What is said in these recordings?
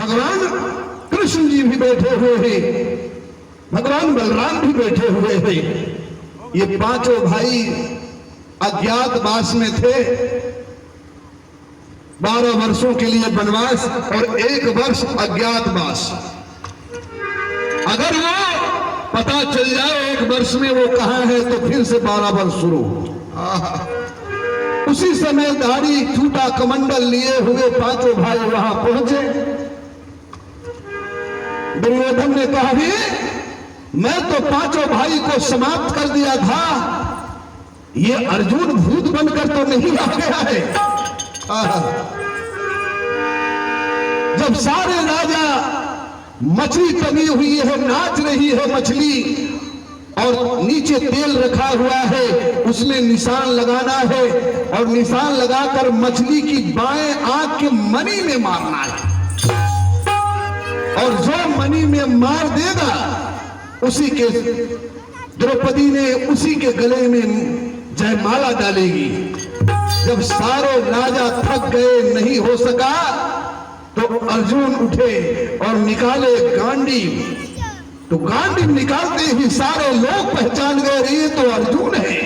भगवान कृष्ण जी भी बैठे हुए हैं, भगवान बलराम भी बैठे हुए हैं। ये पांचों भाई अज्ञातवास में थे, 12 वर्षों के लिए वनवास और 1 वर्ष अज्ञातवास। अगर वो पता चल जाए 1 वर्ष में वो कहां है तो फिर से 12 वर्ष शुरू। उसी समय दाढ़ी छूटा कमंडल लिए हुए पांचों भाई वहां पहुंचे। दुर्योधन ने कहा भी मैं तो पांचों भाई को समाप्त कर दिया था, ये अर्जुन भूत बनकर तो नहीं आ गया है। जब सारे राजा मछली तनी हुई है, नाच रही है मछली और नीचे तेल रखा हुआ है, उसमें निशान लगाना है और निशान लगाकर मछली की बाएं आंख के मणि में मारना है और जो मणि में मार देगा उसी के द्रौपदी ने उसी के गले में जयमाला डालेगी। जब सारे राजा थक गए, नहीं हो सका, तो अर्जुन उठे और निकाले गांडीव। तो गांडीव निकालते ही सारे लोग पहचान गए ये तो अर्जुन है,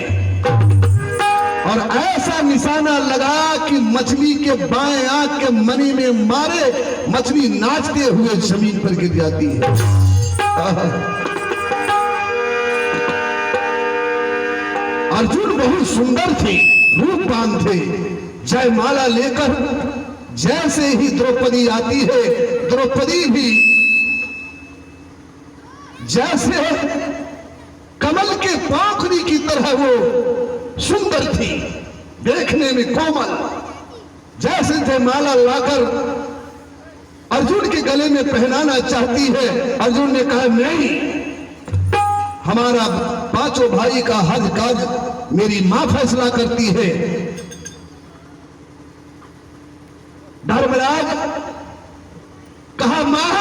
और ऐसा निशाना लगा कि मछली के बाएं आंख के मणि में मारे, मछली नाचते हुए जमीन पर गिर जाती है। अर्जुन बहुत सुंदर थे, रूपवान थे। जयमाला लेकर जैसे ही द्रौपदी आती है, द्रौपदी भी जैसे कमल के पाखड़ी की तरह वो सुंदर थी, देखने में कोमल। जैसे जयमाला लाकर अर्जुन के गले में पहनाना चाहती है, अर्जुन ने कहा नहीं, हमारा पांचों भाई का हज काज मेरी मां फैसला करती है। धर्मराज कहा मां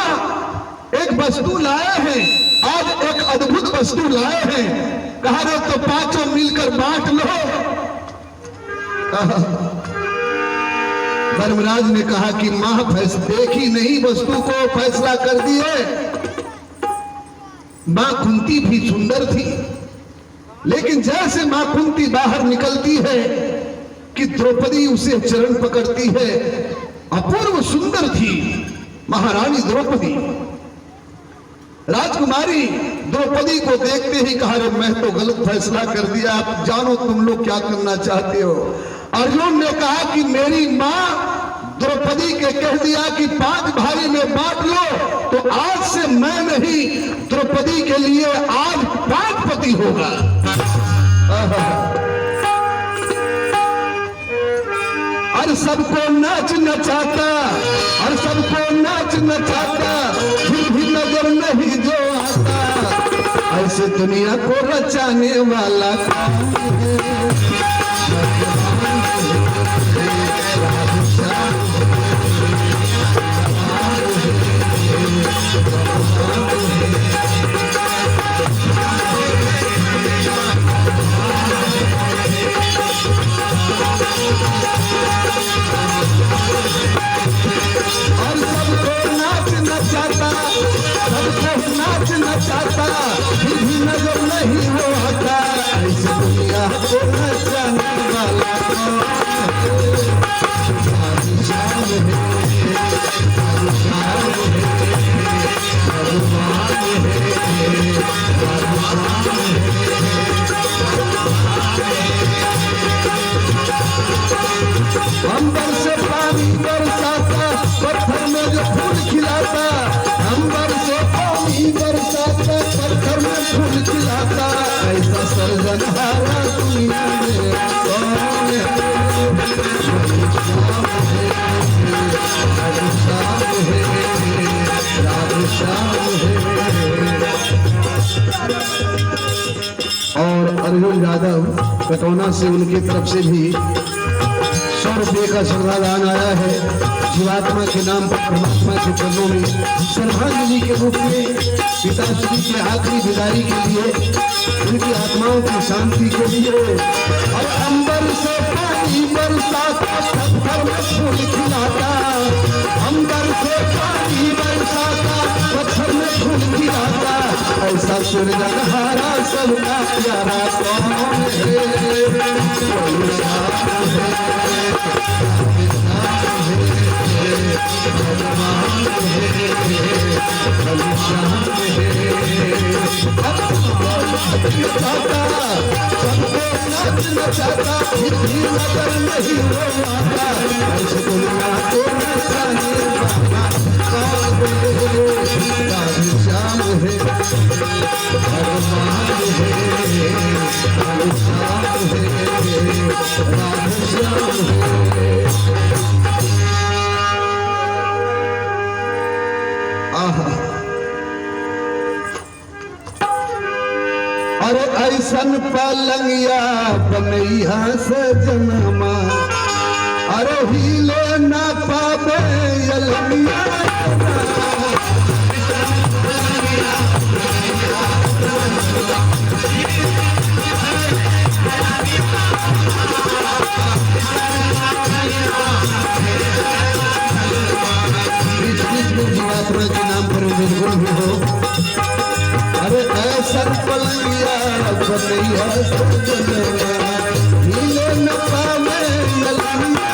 एक वस्तु लाए हैं, आज एक अद्भुत वस्तु लाए हैं। कहा रे तो पांचों मिलकर बांट लो। धर्मराज ने कहा कि मां देखी नहीं वस्तु को, फैसला कर दिए। मां कुंती भी सुंदर थी, लेकिन जैसे मां कुंती बाहर निकलती है कि द्रौपदी उसे चरण पकड़ती है। अपूर्व सुंदर थी महारानी द्रौपदी। राजकुमारी द्रौपदी को देखते ही कहा रे मैं तो गलत फैसला कर दिया, आप जानो तुम लोग क्या करना चाहते हो। अर्जुन ने कहा कि मेरी मां द्रौपदी के कह दिया कि 5 भाई में बांट लो, तो आज से मैं नहीं, द्रौपदी के लिए आज 5 पति होगा। और सबको नाच नचाता, और सबको नाच नचाता, फिर भी नजर नहीं जो आता, ऐसे दुनिया को रचाने वाला चाहता, फिर भी नजर नहीं वो आता, ऐसी दुनिया को नचाने वाला अंबर से पानी बरसाता, पत्थर में जो फूल खिलाता, अंबर से पानी बरसाता, पत्थर में फूल खिलाता, ऐसा सर्जनहारा दुनिया में कौन है? और अर्जुन यादव कटौना से उनकी तरफ से भी 100 रुपये का श्रद्धादान आया है। जीवात्मा के नाम पर परमात्मा के चरणों में श्रद्धांजलि के रूप में पिताश्री की आखिरी विदाई के लिए, उनकी आत्माओं की शांति के लिए। और अंबर से पानी बरसाता, पत्थर में फूल खिलाता, अंबर से पानी सृजनहारा सबका प्यारा कौन है? कोई शाम है, भगवान है, कोई शाम चाहता फिर भी नजर नहीं हो आता, ऐसे दुनिया को न जाने वाला कौन है? राधे श्याम है, भगवान है, राधे श्याम है, राधे श्याम है। आहा अरे ऐसन पलंगिया बनैया सजनमा, अरे हिले ना पावे अलमिया। जीवात्मा के नाम पर निर्गुण भी हो। अरे ऐसा पलंगिया बनैया सजनवा, हिले न पावे अलमिया।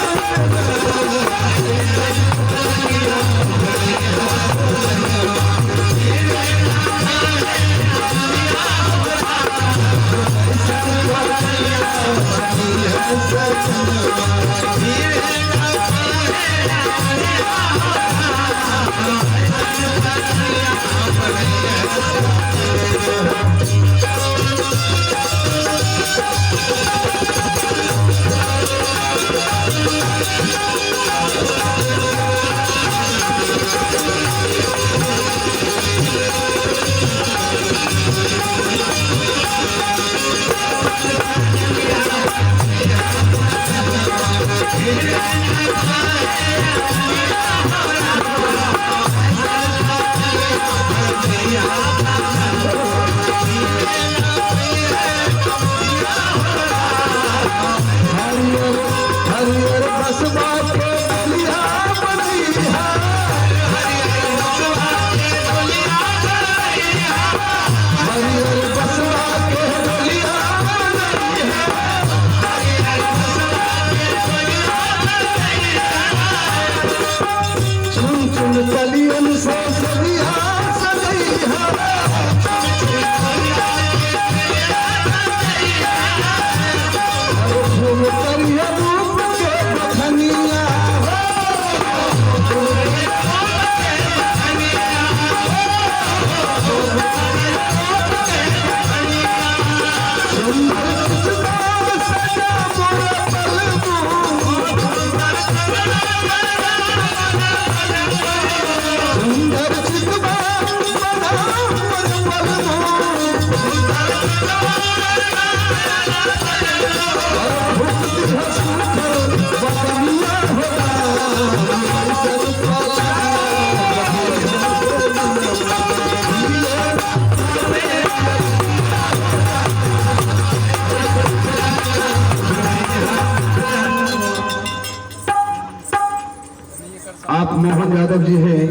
आप मोहन यादव जी हैं,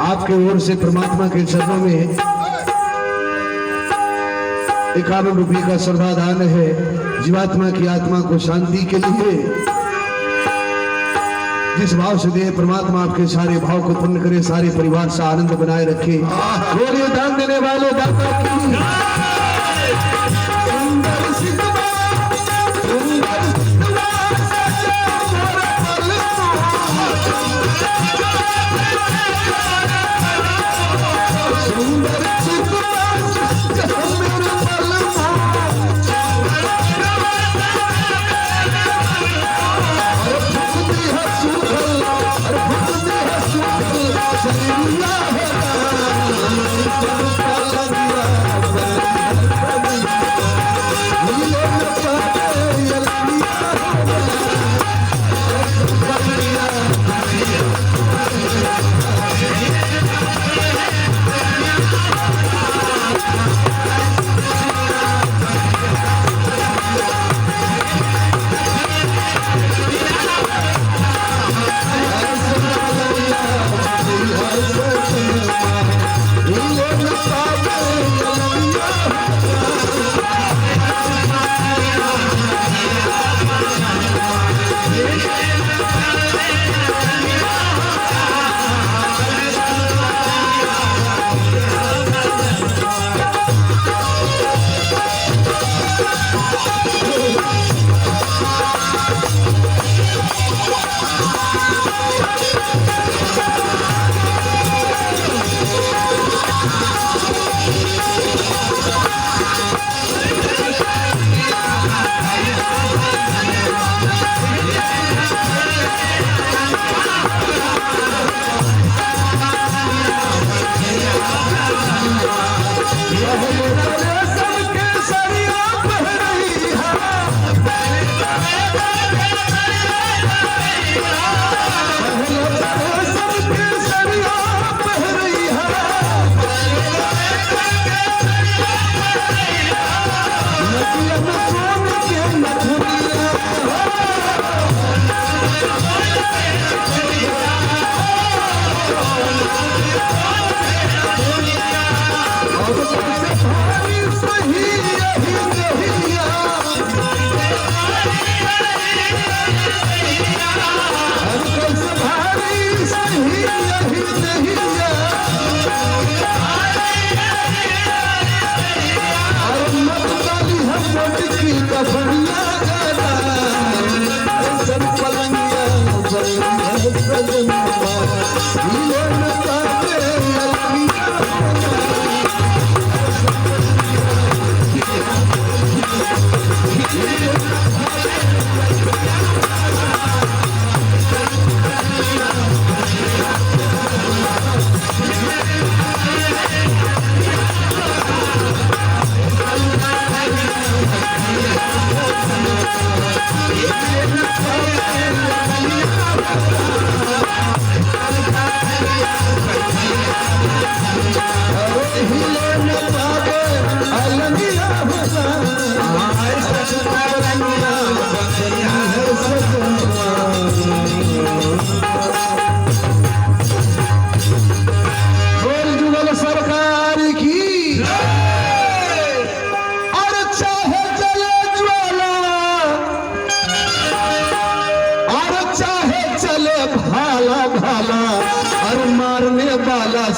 आपके ओर से परमात्मा के चरणों में 51 रुपये का श्रद्धा दान है, जीवात्मा की आत्मा को शांति के लिए। जिस भाव से दे परमात्मा आपके सारे भाव को पूर्ण करे, सारे परिवार से आनंद बनाए रखे। बोलिए दान देने वाले दाता की। हिले न पावे अलमिया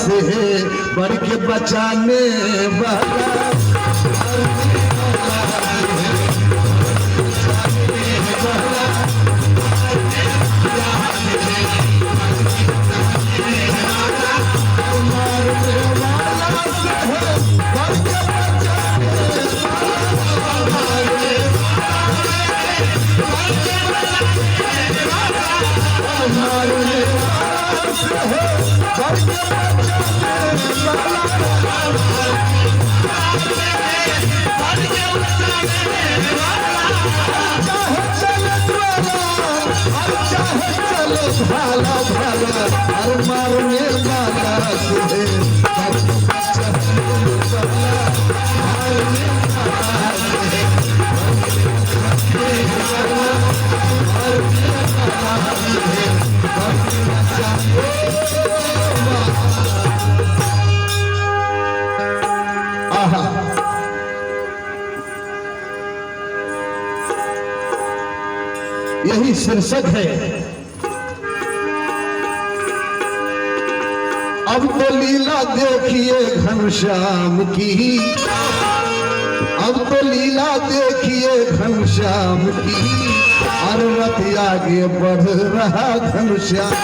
से बढ़ के बचाने वाला भाला भाला हर मारने वाला से यही शीर्षक है। अब तो लीला देखिए घनश्याम की, अब तो लीला देखिए घनश्याम की, और रथ आगे बढ़ रहा घनश्याम।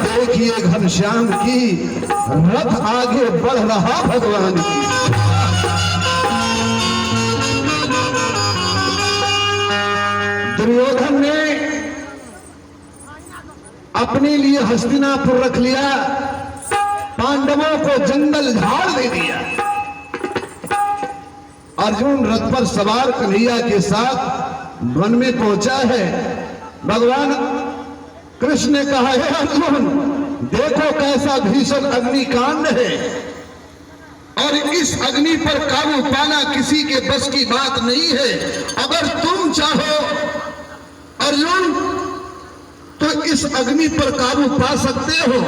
देखिए घनश्याम की, रथ आगे बढ़ रहा भगवान की। दुर्योधन ने अपने लिए हस्तिनापुर रख लिया, पांडवों को जंगल झाड़ दे दिया। अर्जुन रथ पर सवार कन्हैया के साथ वन में पहुंचा है। भगवान कृष्ण ने कहा है अर्जुन देखो कैसा भीषण अग्निकांड है और इस अग्नि पर काबू पाना किसी के बस की बात नहीं है। अगर तुम चाहो अर्जुन तो इस अग्नि पर काबू पा सकते हो।